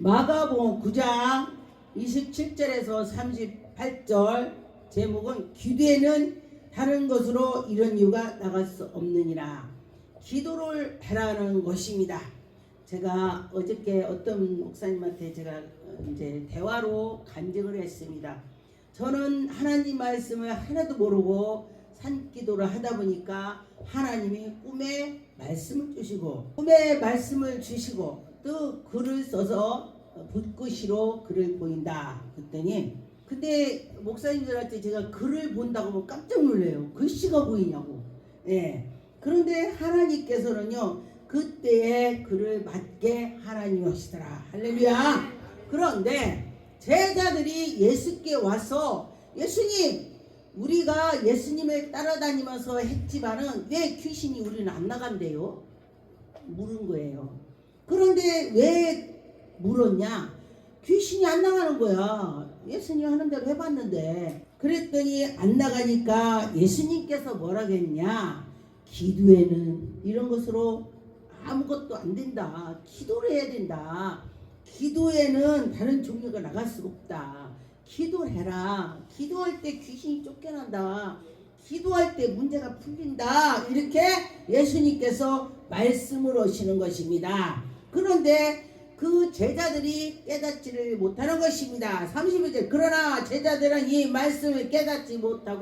마가복음 9장 27절에서 38절 제목은 기도에는 다른 것으로 이런 이유가 나갈 수 없느니라. 기도를 하라는 것입니다. 제가 어저께 어떤 목사님한테 제가 이제 대화로 간증을 했습니다. 저는 하나님 말씀을 하나도 모르고 산기도를 하다 보니까 하나님이 꿈에 말씀을 주시고 또 글을 써서 붓글씨로 글을 보인다 그랬더니, 근데 목사님들한테 제가 글을 본다고 하면 깜짝 놀래요. 글씨가 보이냐고. 예. 그런데 하나님께서는요 그때의 글을 맞게 하나님이 하시더라. 할렐루야. 그런데 제자들이 예수께 와서, 예수님, 우리가 예수님을 따라다니면서 했지만은 왜 귀신이 우리는 안 나간대요? 물은 거예요. 그런데 왜 물었냐? 귀신이 안 나가는 거야. 예수님 하는 대로 해봤는데. 그랬더니 안 나가니까 예수님께서 뭐라겠냐? 기도에는 이런 것으로 아무것도 안 된다. 기도를 해야 된다. 기도에는 다른 종류가 나갈 수가 없다. 기도해라. 기도할 때 귀신이 쫓겨난다. 기도할 때 문제가 풀린다. 이렇게 예수님께서 말씀을 하시는 것입니다. 그런데 그 제자들이 깨닫지를 못하는 것입니다. 31절, 그러나 제자들은 이 말씀을 깨닫지 못하는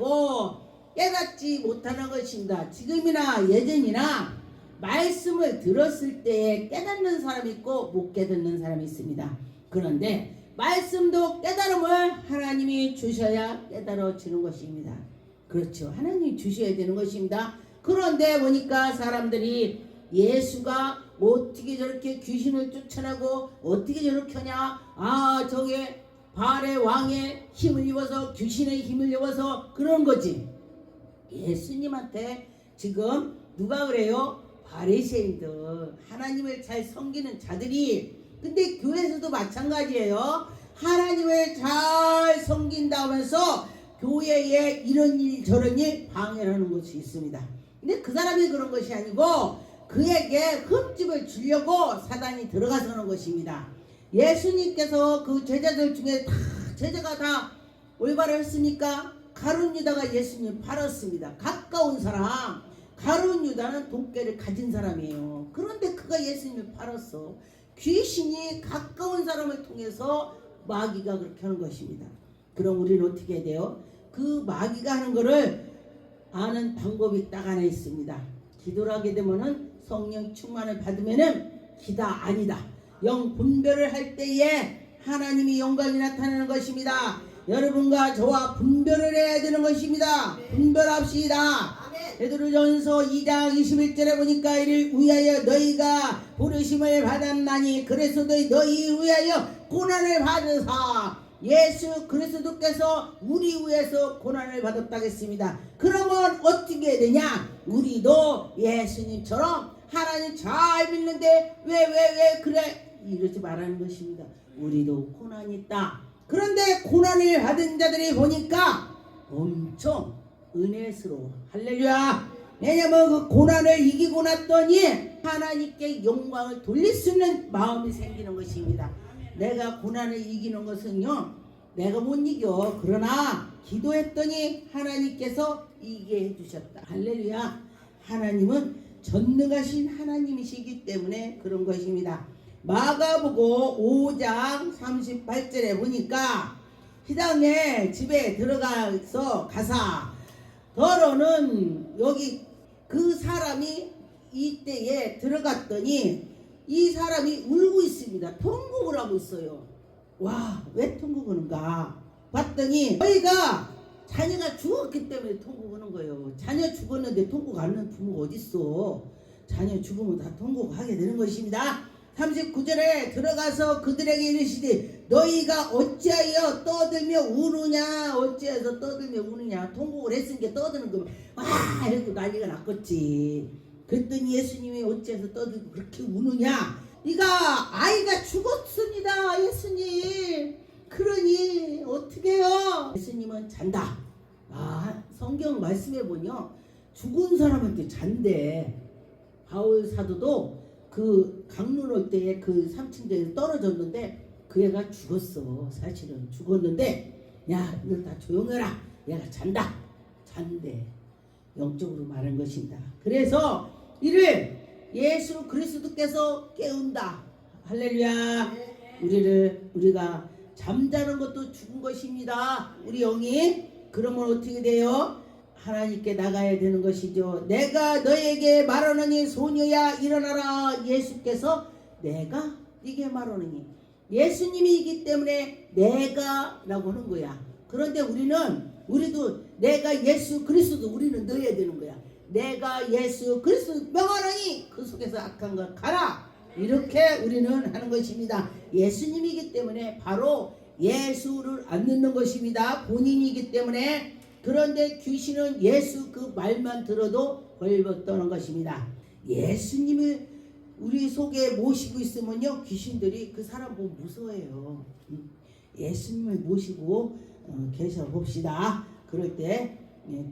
것입니다. 지금이나 예전이나 말씀을 들었을 때 깨닫는 사람이 있고 못 깨닫는 사람이 있습니다. 그런데 말씀도 깨달음을 하나님이 주셔야 깨달아지는 것입니다. 그렇죠. 하나님이 주셔야 되는 것입니다. 그런데 보니까 사람들이 예수가 어떻게 저렇게 귀신을 쫓아내고 어떻게 저렇게 하냐, 저게 바알의 왕의 힘을 입어서, 귀신의 힘을 입어서 그런 거지. 예수님한테 지금 누가 그래요? 바리새인들, 하나님을 잘 섬기는 자들이. 근데 교회에서도 마찬가지예요. 하나님을 잘 섬긴다 하면서 교회에 이런 일 저런 일 방해를 하는 것이 있습니다. 근데 그 사람이 그런 것이 아니고 그에게 흠집을 주려고 사단이 들어가서 하는 것입니다. 예수님께서 그 제자들 중에 제자가 다 올바로 했습니까? 가룟 유다가 예수님 팔았습니다. 가까운 사람. 가룟 유다는 돈깨를 가진 사람이에요. 그런데 그가 예수님을 팔았어. 귀신이 가까운 사람을 통해서 마귀가 그렇게 하는 것입니다. 그럼 우리는 어떻게 해야 돼요? 그 마귀가 하는 거를 아는 방법이 딱 하나 있습니다. 기도를 하게 되면은 성령 충만을 받으면은 기다 아니다. 영 분별을 할 때에 하나님이 영광이 나타나는 것입니다. 여러분과 저와 분별을 해야 되는 것입니다. 분별합시다. 베드로전서 2장 21절에 보니까 이를 위하여 너희가 부르심을 받았나니 그래서 너희 위하여 고난을 받으사. 예수 그리스도께서 우리 위해서 고난을 받았다고 했습니다. 그러면 어떻게 해야 되냐? 우리도 예수님처럼 하나님 잘 믿는데 왜 그래? 이러지 말라는 것입니다. 우리도 고난이 있다. 그런데 고난을 받은 자들이 보니까 엄청 은혜스러워. 할렐루야. 왜냐면 그 고난을 이기고 났더니 하나님께 영광을 돌릴 수 있는 마음이 생기는 것입니다. 내가 고난을 이기는 것은요, 내가 못 이겨. 그러나 기도했더니 하나님께서 이기게 해주셨다. 할렐루야. 하나님은 전능하신 하나님이시기 때문에 그런 것입니다. 마가복음 5장 38절에 보니까 희당의 집에 들어가서 가사 더러는 여기 그 사람이 이때에 들어갔더니 이 사람이 울고 있습니다. 통곡을 하고 있어요. 와, 왜 통곡하는가 봤더니 저희가 자녀가 죽었기 때문에 통곡하는 거예요. 자녀 죽었는데 통곡 안 하는 부모가 어딨어. 자녀 죽으면 다 통곡하게 되는 것입니다. 39절에 들어가서 그들에게 이르시되 너희가 어찌하여 떠들며 우느냐. 어찌해서 떠들며 우느냐. 통곡을 했으니까 떠드는 거면 와 해도 난리가 났겠지. 그랬더니 예수님이 어찌해서 떠들고 그렇게 우느냐. 네가 아이가 죽었습니다. 예수님. 그러니 어떻게 해요? 예수님은 잔다. 성경 말씀해 보면 죽은 사람한테 잔대. 바울 사도도 그 강론 올 때에 그 3층대에서 떨어졌는데 그 애가 죽었어. 사실은 죽었는데 야 이거 다 조용해라. 얘가 잔대. 영적으로 말한 것입니다. 그래서 이를 예수 그리스도께서 깨운다. 할렐루야. 우리가 잠자는 것도 죽은 것입니다. 우리 영이. 그러면 어떻게 돼요? 하나님께 나가야 되는 것이죠. 내가 너에게 말하노니 소녀야 일어나라. 예수께서 내가 네게 말하노니, 예수님이기 때문에 내가 라고 하는 거야. 그런데 우리도 내가 예수 그리스도 우리는 넣어야 되는 거야. 내가 예수 그리스도 명하노니 그 속에서 악한 것 가라. 이렇게 우리는 하는 것입니다. 예수님이기 때문에 바로 예수를 안 넣는 것입니다. 본인이기 때문에. 그런데 귀신은 예수 그 말만 들어도 벌벌 떠는 것입니다. 예수님을 우리 속에 모시고 있으면요, 귀신들이 그 사람 보고 무서워해요. 예수님을 모시고 계셔 봅시다. 그럴 때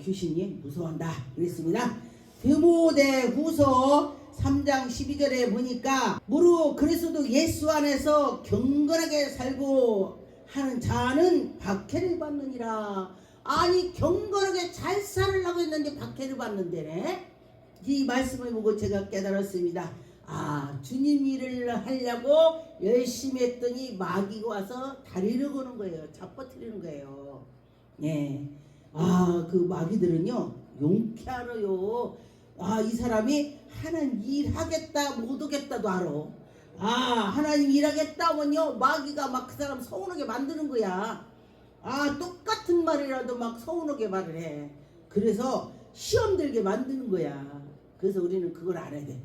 귀신이 무서워한다 그랬습니다. 디모데후서 3장 12절에 보니까 무릇 그리스도 예수 안에서 경건하게 살고 하는 자는 박해를 받느니라. 아니 경건하게 잘 살으려고 했는데 박해를 받는데네. 이 말씀을 보고 제가 깨달았습니다. 주님 일을 하려고 열심히 했더니 마귀가 와서 다리를 거는 거예요. 잡아뜨리는 거예요. 예. 그 마귀들은요 용케 알아요. 이 사람이 하나님 일하겠다 못하겠다도 알아. 하나님 일하겠다 하면요 마귀가 막 그 사람 서운하게 만드는 거야. 똑같은 말이라도 막 서운하게 말을 해. 그래서 시험 들게 만드는 거야. 그래서 우리는 그걸 알아야 돼.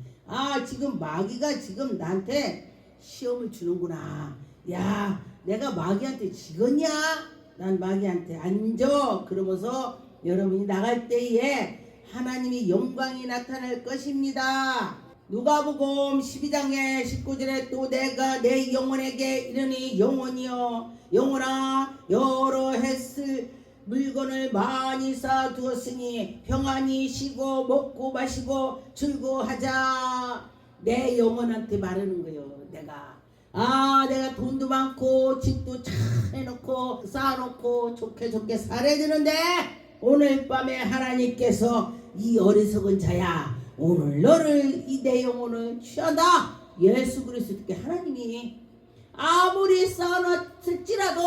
지금 마귀가 지금 나한테 시험을 주는구나. 야, 내가 마귀한테 지겠냐? 난 마귀한테 안 져. 그러면서 여러분이 나갈 때에 하나님이 영광이 나타날 것입니다. 누가복음 12장의 19절에 또 내가 내 영혼에게 이르니 영혼아 여러 했을 물건을 많이 쌓아두었으니 평안히 쉬고 먹고 마시고 즐거워하자. 내 영혼한테 말하는 거예요. 내가 돈도 많고 집도 잘 해놓고 쌓아놓고 좋게 살아야 되는데 오늘 밤에 하나님께서 이 어리석은 자야 오늘 너를 내 영혼을 취한다. 예수 그리스도께 하나님이 아무리 쌓아놨을지라도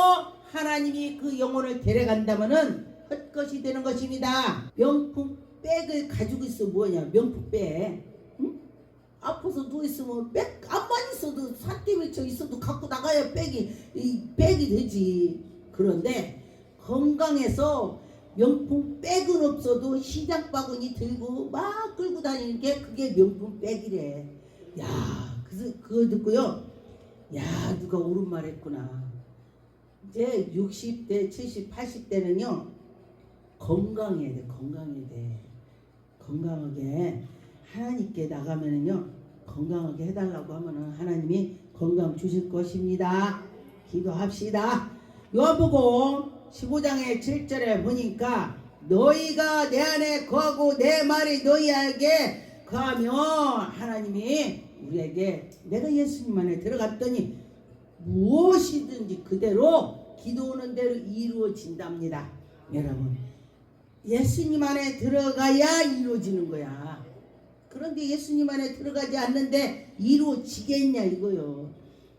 하나님이 그 영혼을 데려간다면은 헛것이 되는 것입니다. 명품 백을 가지고 있어 뭐냐? 명품 백. 응? 아파서 누워있으면 백 안만 있어도 살때문에 있어도 갖고 나가야 백이 되지. 그런데 건강해서 명품 백은 없어도 시장 바구니 들고 막 끌고 다니는 게 그게 명품 백이래. 그래서 그거 듣고요. 누가 옳은 말 했구나. 이제 60대, 70, 80대는요 건강해야 돼. 건강하게 하나님께 나가면은요 건강하게 해달라고 하면은 하나님이 건강 주실 것입니다. 기도합시다. 요한복음 15장의 7절에 보니까 너희가 내 안에 거하고 내 말이 너희에게 거하면 하나님이 우리에게 내가 예수님 안에 들어갔더니 무엇이든지 그대로 기도하는 대로 이루어진답니다. 여러분 예수님 안에 들어가야 이루어지는 거야. 그런데 예수님 안에 들어가지 않는데 이루어지겠냐 이거요.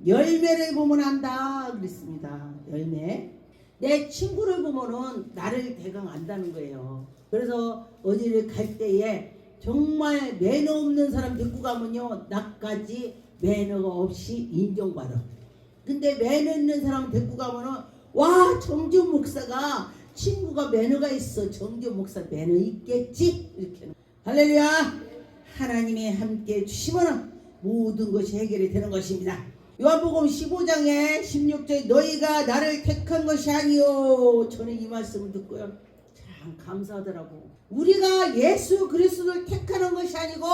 열매를 보면 안다 그랬습니다. 열매. 내 친구를 보면은 나를 대강 안다는 거예요. 그래서 어디를 갈 때에 정말 매너 없는 사람 데리고 가면요 나까지 매너가 없이 인정받아. 근데 매너 있는 사람 데리고 가면은 와 정지훈 목사가 친구가 매너가 있어. 정지훈 목사 매너 있겠지? 이렇게. 할렐루야. 하나님이 함께 주시면 모든 것이 해결이 되는 것입니다. 요한복음 15장에 16절 너희가 나를 택한 것이 아니요. 저는 이 말씀을 듣고요 참 감사하더라고. 우리가 예수 그리스도를 택하는 것이 아니고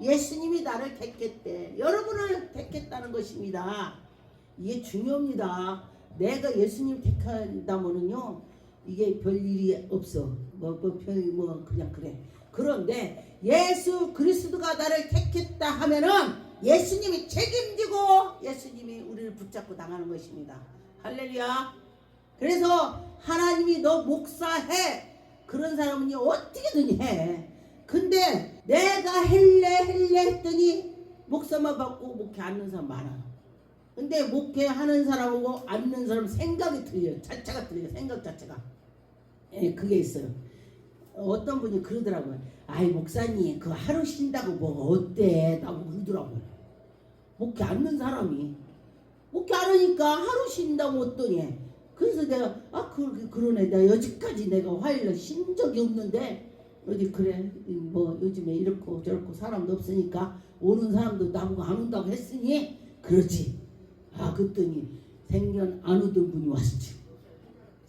예수님이 나를 택했대. 여러분을 택했다는 것입니다. 이게 중요합니다. 내가 예수님 택한다면은요 이게 별일이 없어. 그냥 그래. 그런데 예수 그리스도가 나를 택했다 하면은 예수님이 책임지고 예수님이 우리를 머리를 붙잡고 나가는 것입니다. 할렐루야. 그래서 하나님이 너 목사해. 그런 사람은요 어떻게든 해. 근데 내가 할래 했더니 목사만 받고 목회 않는 사람 많아. 근데 목회하는 사람하고 않는 사람 생각이 틀려요. 자체가 틀려요. 생각 자체가. 예, 그게 있어요. 어떤 분이 그러더라고요. 아이 목사님 그 하루 쉰다고 뭐 어때? 라고 그러더라고요. 목회 않는 사람이 목회 안 하니까 하루 쉰다고 어떠니? 그래서 내가 그러네. 내가 여지까지 내가 화요일날 쉰 적이 없는데 어디 그래 뭐 요즘에 이렇고 저렇고 사람도 없으니까 오는 사람도 나보고 안 온다고 했으니 그렇지. 그랬더니 생견 안 오던 분이 왔지.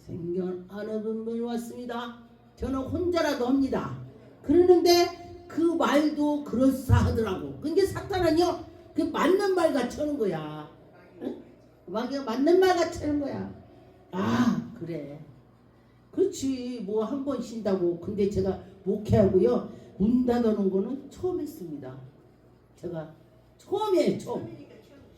생견 안 오던 분이 왔습니다. 저는 혼자라도 합니다. 그러는데 그 말도 그럴싸하더라고. 그게 사탄은요 그 맞는 말 같이 하는 거야. 응? 맞는 말 같이 하는 거야. 그래. 그렇지. 뭐 한 번 쉰다고. 근데 제가 목회하고요 문 닫아놓은 거는 처음 했습니다. 제가 처음이에요. 처음.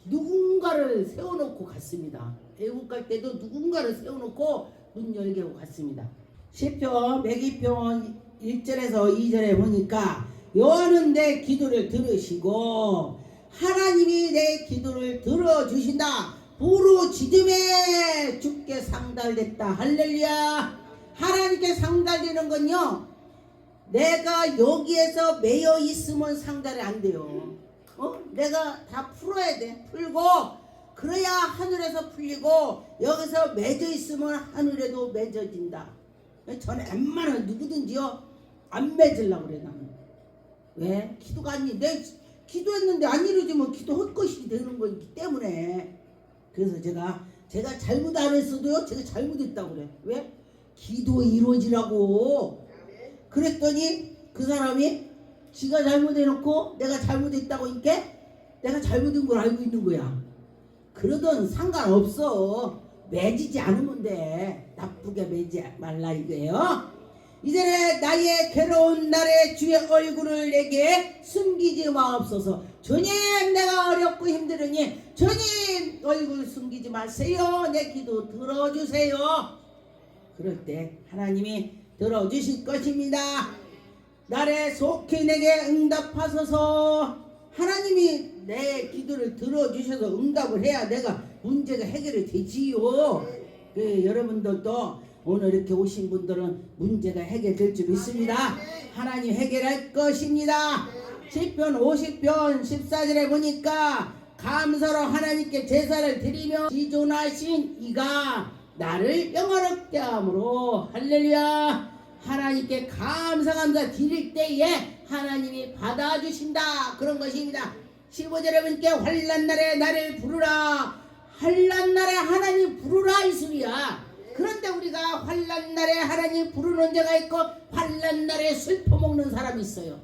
누군가를 세워놓고 갔습니다. 외국 갈 때도 누군가를 세워놓고 문 열게 하고 갔습니다. 시편 102편 1절에서 2절에 보니까 여호와는 내 기도를 들으시고 하나님이 내 기도를 들어주신다. 부르짖음에 주께 상달됐다. 할렐루야. 하나님께 상달되는 건요 내가 여기에서 매여 있으면 상달이 안 돼요. 내가 다 풀어야 돼. 풀고 그래야 하늘에서 풀리고 여기서 맺어 있으면 하늘에도 맺어진다. 저는 웬만하면 누구든지요 안 맺으려고 그래. 나는 왜? 기도가 아니 내 기도했는데 안 이루어지면 기도 헛것이 되는 거기 때문에. 그래서 제가 잘못 안 했어도요 제가 잘못했다고 그래. 왜? 기도 이루어지라고. 그랬더니 그 사람이 지가 잘못해놓고 내가 잘못했다고 하니까 내가 잘못한 걸 알고 있는 거야. 그러던 상관없어. 맺지 않으면 돼. 나쁘게 맺지 말라 이거예요. 이전에 나의 괴로운 날에 주의 얼굴을 내게 숨기지 마옵소서. 주님 내가 어렵고 힘들으니 주님 얼굴 숨기지 마세요. 내 기도 들어주세요. 그럴 때 하나님이 들어주실 것입니다. 날에 속히 내게 응답하소서. 하나님이 내 기도를 들어주셔서 응답을 해야 내가 문제가 해결이 되지요. 여러분들도 오늘 이렇게 오신 분들은 문제가 해결될 줄 믿습니다. 하나님 해결할 것입니다. 시편 50편 14절에 보니까 감사로 하나님께 제사를 드리며 지존하신 이가 나를 영화롭게 함으로 할렐루야. 하나님께 감사 드릴 때에 하나님이 받아주신다. 그런 것입니다. 15절에 보니까 환난날에 나를 부르라. 환난날에 하나님 부르라 이 소리야. 그런데 우리가 환난날에 하나님 부르는 자가 있고 환난날에 슬퍼 먹는 사람이 있어요.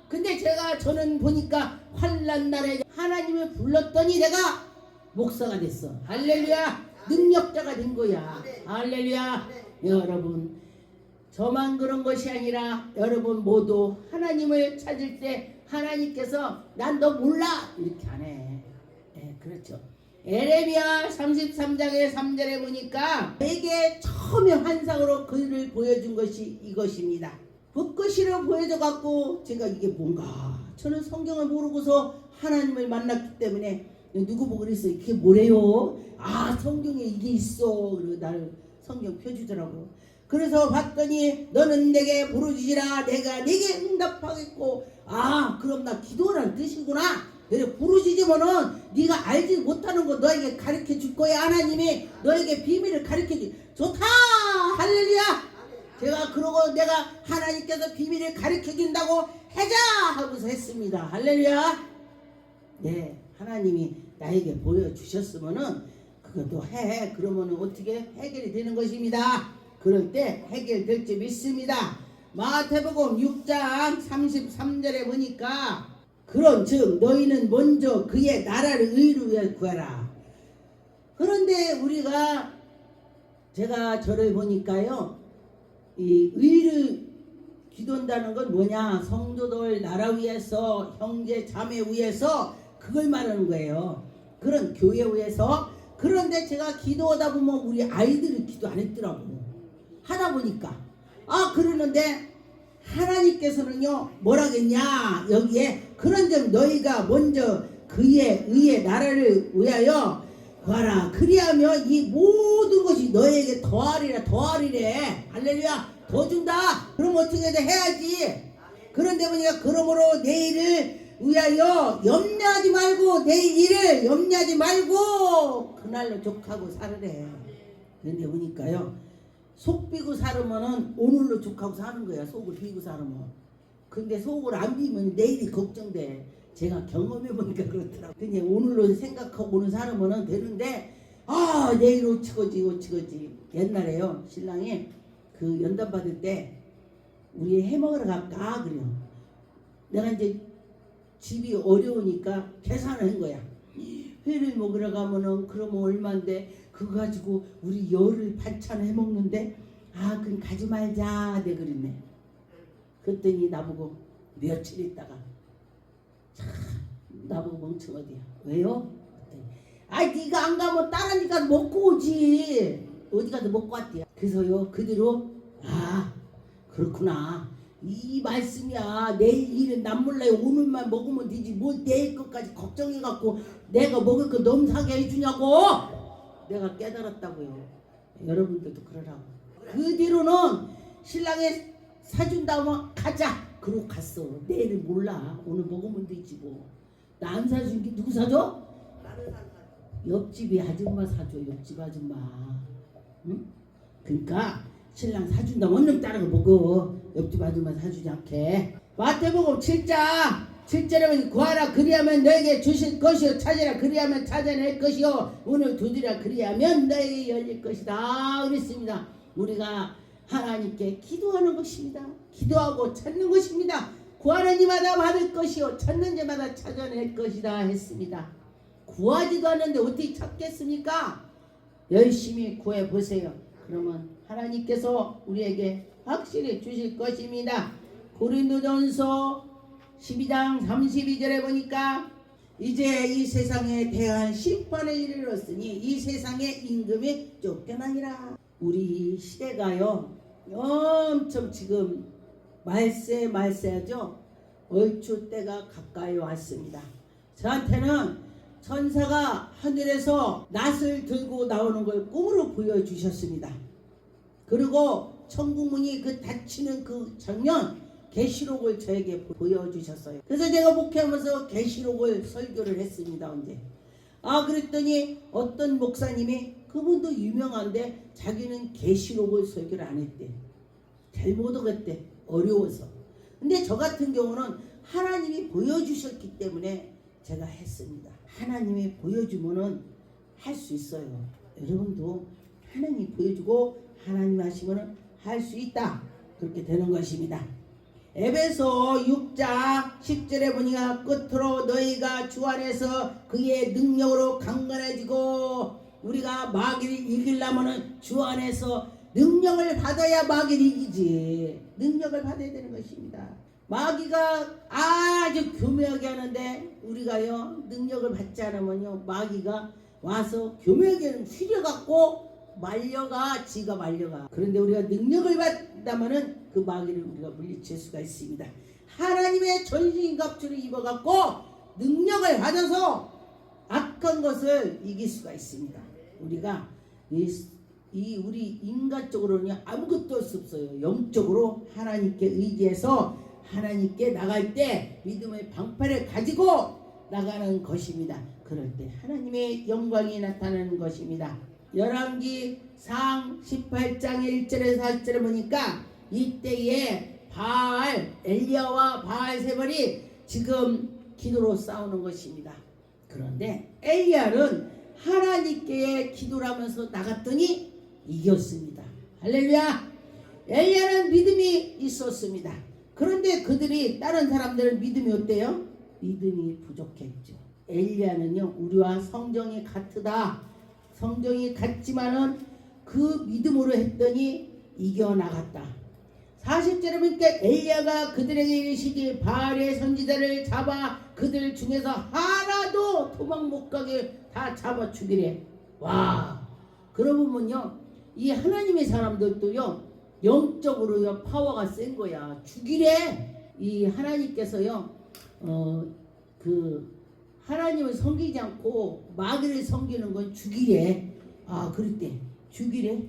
근데 저는 보니까 환난날에 하나님을 불렀더니 내가 목사가 됐어. 할렐루야. 능력자가 된 거야. 할렐루야. 여러분 저만 그런 것이 아니라 여러분 모두 하나님을 찾을 때 하나님께서 난 너 몰라 이렇게 안 해. 그렇죠. 에레미야 33장의 3절에 보니까 내게 처음에 환상으로 그를 보여준 것이 이것입니다. 붓글씨로 보여줘 갖고 제가 이게 뭔가 저는 성경을 모르고서 하나님을 만났기 때문에 누구 보고 그랬어요. 이게 뭐래요? 성경에 이게 있어. 그리고 나를 성경 펴주더라고. 그래서 봤더니 너는 내게 부르짖으라 내가 네게 응답하겠고. 그럼 나 기도라는 뜻이구나. 부르짖으면은 네가 알지 못하는 거 너에게 가르쳐 줄 거야. 하나님이 너에게 비밀을 가르쳐 줄. 좋다. 할렐루야. 제가 그러고 내가 하나님께서 비밀을 가르쳐 준다고 해자 하고서 했습니다. 할렐루야. 네, 하나님이 나에게 보여주셨으면은 그것도 해. 그러면은 어떻게 해결이 되는 것입니다. 그럴 때 해결될 줄 믿습니다. 마태복음 6장 33절에 보니까 그런즉 너희는 먼저 그의 나라를 의를 구하라. 그런데 제가 저를 보니까요, 이 의를 기도한다는 건 뭐냐? 성도들 나라 위에서 형제 자매 위에서 그걸 말하는 거예요. 그런 교회에서. 그런데 제가 기도하다 보면 우리 아이들이 기도 안 했더라고. 하다 보니까 그러는데 하나님께서는요 뭐라겠냐 여기에 그런 점 너희가 먼저 그의 의의 나라를 위하여 구하라. 그리하면 이 모든 것이 너에게 더하리래. 할렐루야. 더 준다. 그럼 어떻게 해야지. 그런데 보니까 그러므로 내일을 위하여 염려하지 말고 내일 일을 염려하지 말고 그날로 족하고 살으래. 그런데 보니까요 속 비고 살으면은 오늘로 족하고 사는 거야. 속을 비고 살으면. 근데 속을 안 비면 내일이 걱정돼. 제가 경험해 보니까 그렇더라고. 그냥 오늘로 생각하고 오늘 살으면은 되는데 내일 어찌거지. 옛날에요 신랑이 그 연단 받을 때 우리 해먹으러 갈까 그래요. 내가 이제 집이 어려우니까 계산을 한 거야. 회를 먹으러 가면은 그러면 얼마인데 그거 가지고 우리 열흘 반찬 해먹는데 그럼 가지 말자 내 그랬네. 그랬더니 나보고 며칠 있다가 나보고 멍청어디야. 왜요? 네가 안 가면 따라니까 먹고 오지. 어디 가서 먹고 왔대요. 그래서요 그대로 그렇구나. 이 말씀이야. 내일 일은 난 몰라요. 오늘만 먹으면 되지. 뭐 내일 것까지 걱정해갖고 내가 먹을 거 너무 사게 해주냐고. 내가 깨달았다고요. 여러분들도 그러라고. 그 뒤로는 신랑이 사준다면 가자. 그러고 갔어. 내일은 몰라. 오늘 먹으면 되지 뭐. 나 안 사준 게 누구 사줘? 옆집이 아줌마 사줘. 옆집 아줌마. 응? 그러니까 신랑 사준다면 얼른 따라가 먹어. 옆집 아줌마 사주지 않게. 마태복음 7절에 보니 구하라 그리하면 너에게 주실 것이요 찾으라 그리하면 찾아낼 것이요 문을 두드리라 그리하면 너에게 열릴 것이다 그랬습니다. 우리가 하나님께 기도하는 것입니다. 기도하고 찾는 것입니다. 구하는 이마다 받을 것이요 찾는 이마다 찾아낼 것이다 했습니다. 구하지도 않는데 어떻게 찾겠습니까? 열심히 구해보세요. 그러면 하나님께서 우리에게 확실히 주실 것입니다. 고린도전서 12장 32절에 보니까 이제 이 세상에 대한 심판에 이르렀으니 이 세상의 임금이 쫓겨나니라. 우리 시대가요 엄청 지금 말세하죠. 얼추 때가 가까이 왔습니다. 저한테는 천사가 하늘에서 낫을 들고 나오는 걸 꿈으로 보여주셨습니다. 그리고 천국문이 그 닫히는 그 장면 계시록을 저에게 보여주셨어요. 그래서 제가 목회하면서 계시록을 설교를 했습니다. 언제? 그랬더니 어떤 목사님이 그분도 유명한데 자기는 계시록을 설교를 안 했대. 잘 못 오겠대. 어려워서. 근데 저 같은 경우는 하나님이 보여주셨기 때문에 제가 했습니다. 하나님이 보여주면은 할 수 있어요. 여러분도 하나님이 보여주고 하나님 하시면은 할 수 있다. 그렇게 되는 것입니다. 에베소 6장 10절에 보니까 끝으로 너희가 주 안에서 그의 능력으로 강건해지고 우리가 마귀를 이기려면은 주 안에서 능력을 받아야 마귀를 이기지. 능력을 받아야 되는 것입니다. 마귀가 아주 교묘하게 하는데 우리가요 능력을 받지 않으면요 마귀가 와서 교묘하게 휘려갖고 지가 말려가. 그런데 우리가 능력을 받다면은 그 마귀를 우리가 물리칠 수가 있습니다. 하나님의 전신갑주를 입어갖고 능력을 받아서 악한 것을 이길 수가 있습니다. 우리가 우리 인간적으로는 아무것도 할 수 없어요. 영적으로 하나님께 의지해서 하나님께 나갈 때 믿음의 방패를 가지고 나가는 것입니다. 그럴 때 하나님의 영광이 나타나는 것입니다. 열왕기상 18장 1절에서 4절에 보니까 이때에 엘리야와 바알세벌이 지금 기도로 싸우는 것입니다. 그런데 엘리야는 하나님께 기도를 하면서 나갔더니 이겼습니다. 할렐루야. 엘리야는 믿음이 있었습니다. 그런데 다른 사람들은 믿음이 어때요? 믿음이 부족했죠. 엘리야는요 우리와 성정이 같으다. 성정이 같지만은 그 믿음으로 했더니 이겨나갔다. 40절에 보니까 엘리야가 그들에게 이르시기 바알의 선지자를 잡아 그들 중에서 하나도 도망 못 가게 다 잡아 죽이래. 와, 그러고 보면요, 이 하나님의 사람들도요 영적으로요 파워가 센 거야. 죽이래. 이 하나님께서요 그 하나님을 섬기지 않고 마귀를 섬기는 건 죽이래. 아, 그럴 때 죽이래.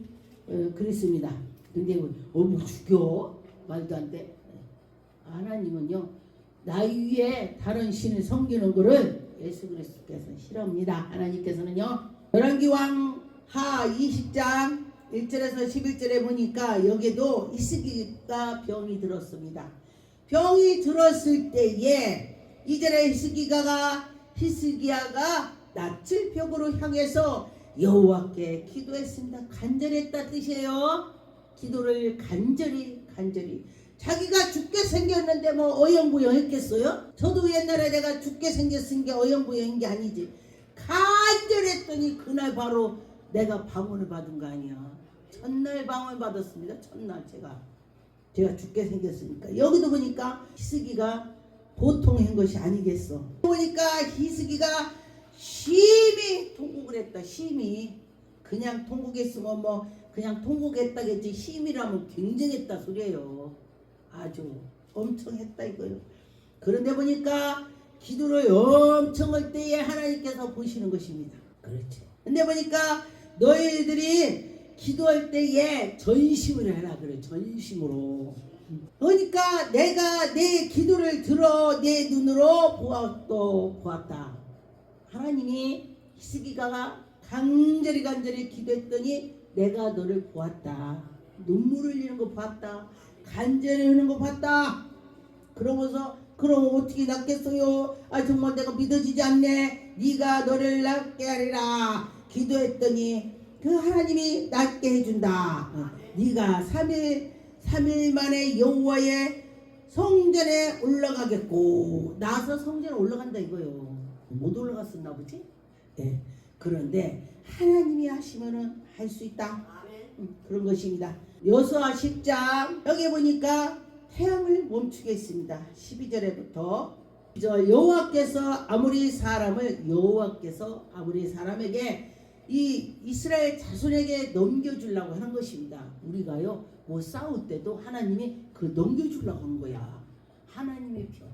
그랬습니다. 근데 뭐 죽여? 말도 안 돼. 하나님은요 나 위에 다른 신을 섬기는 거를 예수 그리스도께서 싫어합니다. 하나님께서는요 열왕기왕 하 20장 1절에서 11절에 보니까 여기도 히스기가 병이 들었습니다. 병이 들었을 때에 2절에 히스기야가 낯을 벽으로 향해서 여호와께 기도했습니다. 간절했다 뜻이에요. 기도를 간절히 자기가 죽게 생겼는데 뭐 어영부영 했겠어요? 저도 옛날에 내가 죽게 생겼은 게 어영부영인 게 아니지. 간절했더니 그날 바로 내가 방언을 받은 거 아니야. 첫날 방언을 받았습니다. 첫날 제가 죽게 생겼으니까. 여기도 보니까 히스기가 보통 한 것이 아니겠어. 보니까 히스기가 심히 통곡을 했다. 심히. 그냥 통곡했으면 뭐 그냥 통곡했다겠지. 심이라면 굉장했다 소리예요. 아주 엄청 했다 이거요. 그런데 보니까 기도를 엄청 할 때에 하나님께서 보시는 것입니다. 그렇죠. 근데 보니까 너희들이 기도할 때에 전심을 해라 그래. 전심으로. 그러니까 내가 내 기도를 들어 내 눈으로 보았다. 하나님이 히스기야가 간절히 기도했더니 내가 너를 보았다. 눈물을 흘리는 거 봤다. 간절히 하는 거 봤다. 그러면서 그럼 어떻게 낫겠어요? 아 정말 내가 믿어지지 않네. 네가 너를 낫게 하리라. 기도했더니 그 하나님이 낫게 해준다. 네가 3일 만에 여호와의 성전에 올라가겠고. 나서 성전에 올라간다 이거요. 못 올라갔었나 보지? 네. 그런데 하나님이 하시면은 할 수 있다. 그런 것입니다. 여호수아 10장 여기 보니까 태양을 멈추게 했습니다. 12절에부터 여호와께서 아무리 사람에게 이 이스라엘 자손에게 넘겨주려고 하는 것입니다. 우리가요 뭐 싸울 때도 하나님이 그 넘겨주려고 하는 거야. 하나님의 편.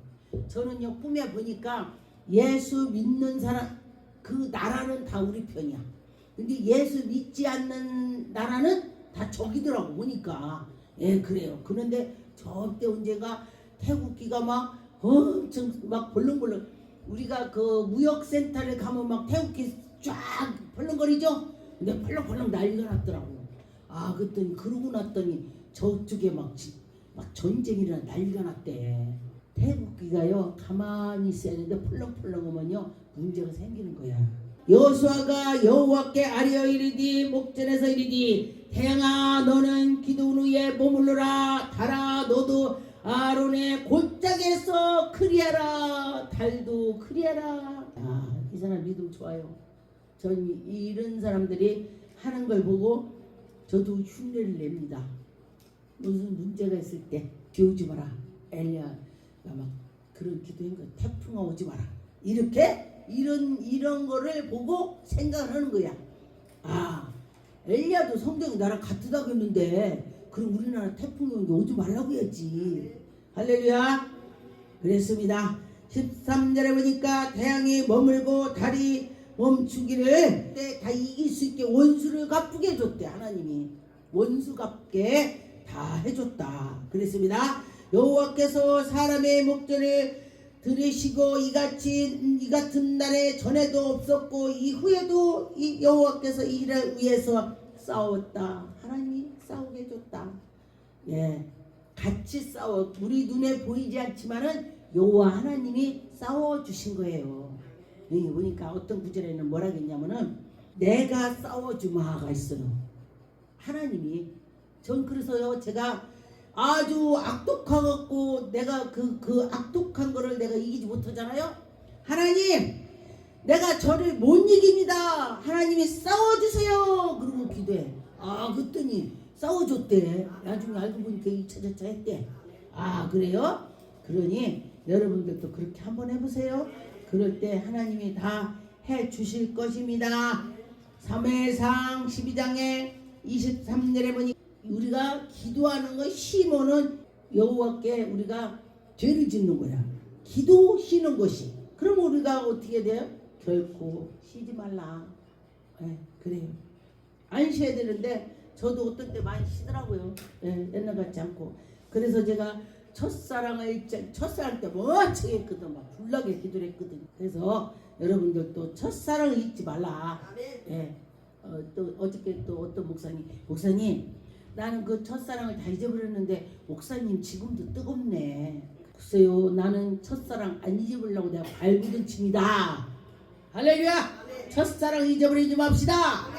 저는요 꿈에 보니까 예수 믿는 사람 그 나라는 다 우리 편이야. 근데 예수 믿지 않는 나라는 다 적이더라고 보니까. 예, 그래요. 그런데 저때 언제가 태국기가 막 엄청 막 벌렁벌렁. 우리가 그 무역센터를 가면 막 태국기 쫙 벌렁거리죠. 근데 벌렁벌렁 난리가 났더라고. 아, 그랬더니 그러고 났더니 저쪽에 막 전쟁이라 난리가 났대. 태국기가요 가만히 있어야 되는데 펄렁펄렁하면요 문제가 생기는 거야. 여호수아가 여호와께 아뢰어 이르되 목전에서 이르되 태양아 너는 기드온 위에 머물러라. 달아 너도 아론의 골짜기에서 그리하라. 달도 그리하라. 아, 이 사람 믿음 좋아요. 전 이런 사람들이 하는 걸 보고 저도 흉내를 냅니다. 무슨 문제가 있을 때 비오지 마라. 엘리야가 막 그런 기도한 거 태풍아 오지 마라. 이렇게 이런 거를 보고 생각을 하는 거야. 아, 엘리야도 성경이 나랑 같다고 했는데 그럼 우리나라 태풍이 오지 말라고 해야지. 할렐루야. 그랬습니다. 13절에 보니까 태양이 머물고 달이 멈추기를 다 이길 수 있게 원수를 갚게 해줬대. 하나님이 원수 갚게 다 해줬다. 그랬습니다. 여호와께서 사람의 목전을 들으시고 이 같은 날에 전에도 없었고 이후에도 이 여호와께서 이를 위해서 싸웠다. 하나님이 싸우게 해줬다. 예, 같이 싸워. 우리 눈에 보이지 않지만은 여호와 하나님이 싸워주신 거예요. 여기 보니까 어떤 구절에는 뭐라 했냐면은 내가 싸워주마가 있어요. 하나님이. 전 그래서요 제가 아주 악독하고 내가 그 악독한 거를 내가 이기지 못하잖아요. 하나님 내가 저를 못 이깁니다. 하나님이 싸워주세요. 그러고 기도해. 아, 그랬더니 싸워줬대. 나중에 알고 보니까 2차저차 했대. 아 그래요? 그러니 여러분들도 그렇게 한번 해보세요. 그럴 때 하나님이 다 해주실 것입니다. 사무엘상 12장에 23절에 보니 우리가 기도하는 거 시모는 여호와께 우리가 죄를 짓는 거야. 기도 쉬는 것이. 그럼 우리가 어떻게 돼요? 결코 쉬지 말라. 네, 그래요. 안 쉬어야 되는데 저도 어떤 때 많이 쉬더라고요. 네, 옛날 같지 않고. 그래서 제가 첫사랑 때 멋지게 했거든. 막 불나게 기도를 했거든. 그래서 여러분들도 첫사랑을 잊지 말라. 네, 또 어저께 또 어떤 목사님 나는 그 첫사랑을 다 잊어버렸는데 목사님 지금도 뜨겁네. 글쎄요 나는 첫사랑 안 잊어버리려고 내가 발부둥칩니다. 할렐루야. 첫사랑 잊어버리지 맙시다.